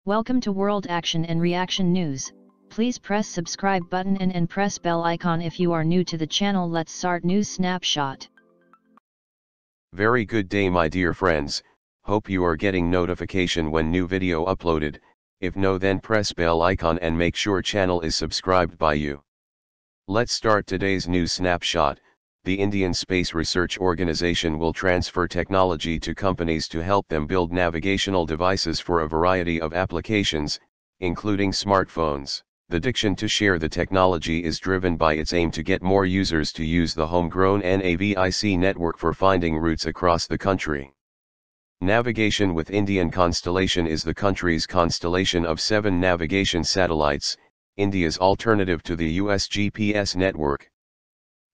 Welcome to World Action and Reaction News. Please press subscribe button and press bell icon if you are new to the channel. Let's start news snapshot. Very good day my dear friends, hope you are getting notification when new video uploaded. If no, then press bell icon and make sure channel is subscribed by you. Let's start today's news snapshot. The Indian Space Research Organization will transfer technology to companies to help them build navigational devices for a variety of applications, including smartphones. The decision to share the technology is driven by its aim to get more users to use the homegrown NAVIC network for finding routes across the country. Navigation with Indian Constellation is the country's constellation of 7 navigation satellites, India's alternative to the US GPS network.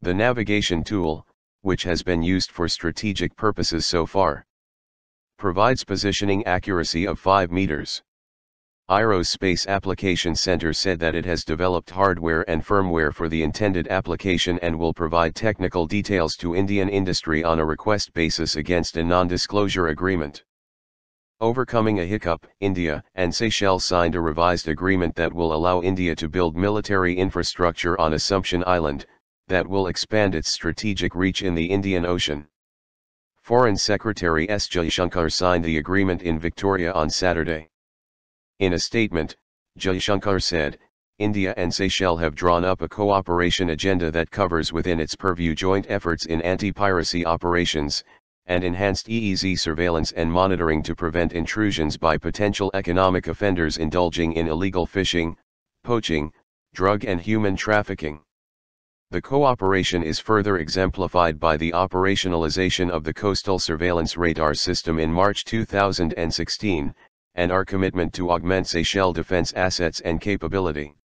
The navigation tool, which has been used for strategic purposes so far, provides positioning accuracy of 5 meters. ISRO's Space Application Center said that it has developed hardware and firmware for the intended application and will provide technical details to Indian industry on a request basis against a non-disclosure agreement. Overcoming a hiccup, India and Seychelles signed a revised agreement that will allow India to build military infrastructure on Assumption Island, that will expand its strategic reach in the Indian Ocean. Foreign Secretary S. Jaishankar signed the agreement in Victoria on Saturday. In a statement, Jaishankar said, India and Seychelles have drawn up a cooperation agenda that covers within its purview joint efforts in anti-piracy operations, and enhanced EEZ surveillance and monitoring to prevent intrusions by potential economic offenders indulging in illegal fishing, poaching, drug and human trafficking. The cooperation is further exemplified by the operationalization of the Coastal Surveillance Radar System in March 2016, and our commitment to augment Seychelles defense assets and capability.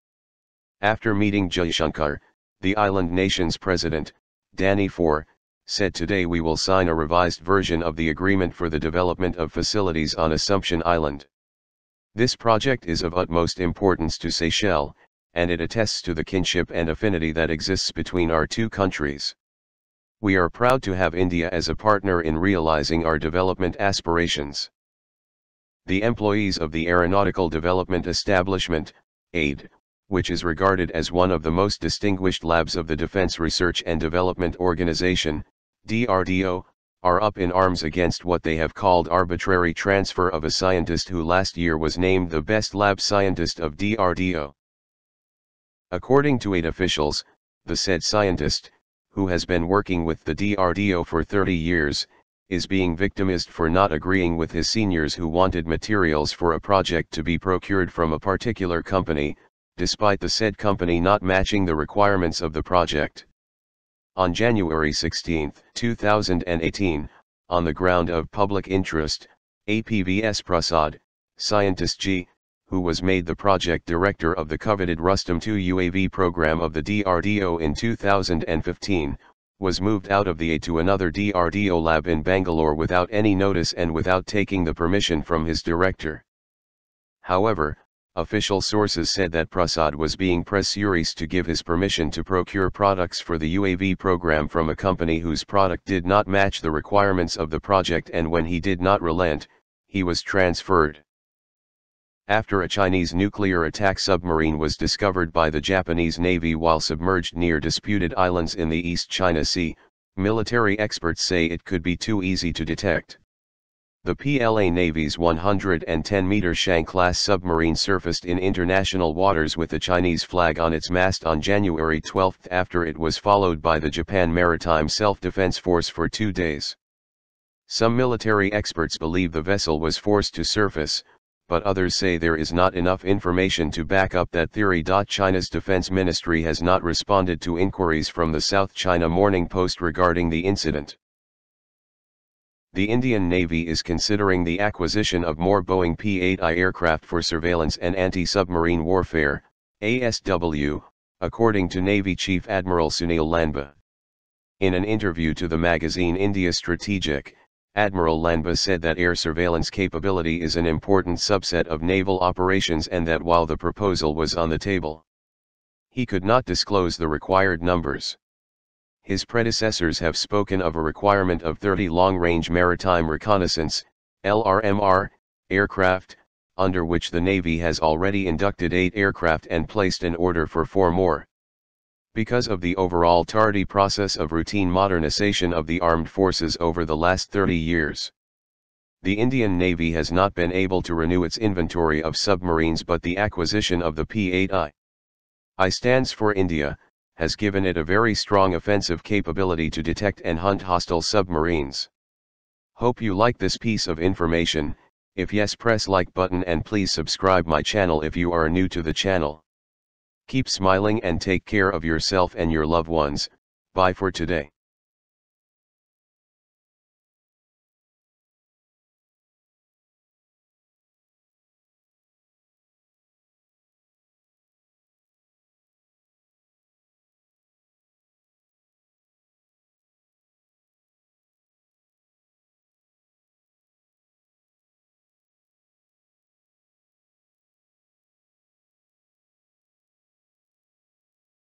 After meeting Jaishankar, the island nation's president, Danny Four, said today we will sign a revised version of the agreement for the development of facilities on Assumption Island. This project is of utmost importance to Seychelles, and it attests to the kinship and affinity that exists between our two countries. We are proud to have India as a partner in realizing our development aspirations. The employees of the Aeronautical Development Establishment, AID, which is regarded as one of the most distinguished labs of the Defense Research and Development Organization, DRDO, are up in arms against what they have called arbitrary transfer of a scientist who last year was named the best lab scientist of DRDO. According to AID officials, the said scientist, who has been working with the DRDO for 30 years, is being victimized for not agreeing with his seniors who wanted materials for a project to be procured from a particular company, despite the said company not matching the requirements of the project. On January 16, 2018, on the ground of public interest, APVS Prasad, scientist G, who was made the project director of the coveted RUSTOM-II UAV program of the DRDO in 2015, was moved out of the AID to another DRDO lab in Bangalore without any notice and without taking the permission from his director. However, official sources said that Prasad was being pressured to give his permission to procure products for the UAV program from a company whose product did not match the requirements of the project, and when he did not relent, he was transferred. After a Chinese nuclear attack submarine was discovered by the Japanese Navy while submerged near disputed islands in the East China Sea, military experts say it could be too easy to detect. The PLA Navy's 110-meter Shang-class submarine surfaced in international waters with the Chinese flag on its mast on January 12 after it was followed by the Japan Maritime Self-Defense Force for 2 days. Some military experts believe the vessel was forced to surface, but others say there is not enough information to back up that theory. China's Defense Ministry has not responded to inquiries from the South China Morning Post regarding the incident. The Indian Navy is considering the acquisition of more Boeing P-8I aircraft for surveillance and anti-submarine warfare, ASW, according to Navy Chief Admiral Sunil Lanba. In an interview to the magazine India Strategic, Admiral Lanba said that air surveillance capability is an important subset of naval operations and that while the proposal was on the table, he could not disclose the required numbers. His predecessors have spoken of a requirement of 30 long-range maritime reconnaissance, LRMR, aircraft, under which the Navy has already inducted 8 aircraft and placed an order for 4 more. Because of the overall tardy process of routine modernization of the armed forces over the last 30 years. The Indian Navy has not been able to renew its inventory of submarines, but the acquisition of the P-8I I stands for India, has given it a very strong offensive capability to detect and hunt hostile submarines. Hope you like this piece of information. If yes, press like button and please subscribe my channel if you are new to the channel. Keep smiling and take care of yourself and your loved ones. Bye for today.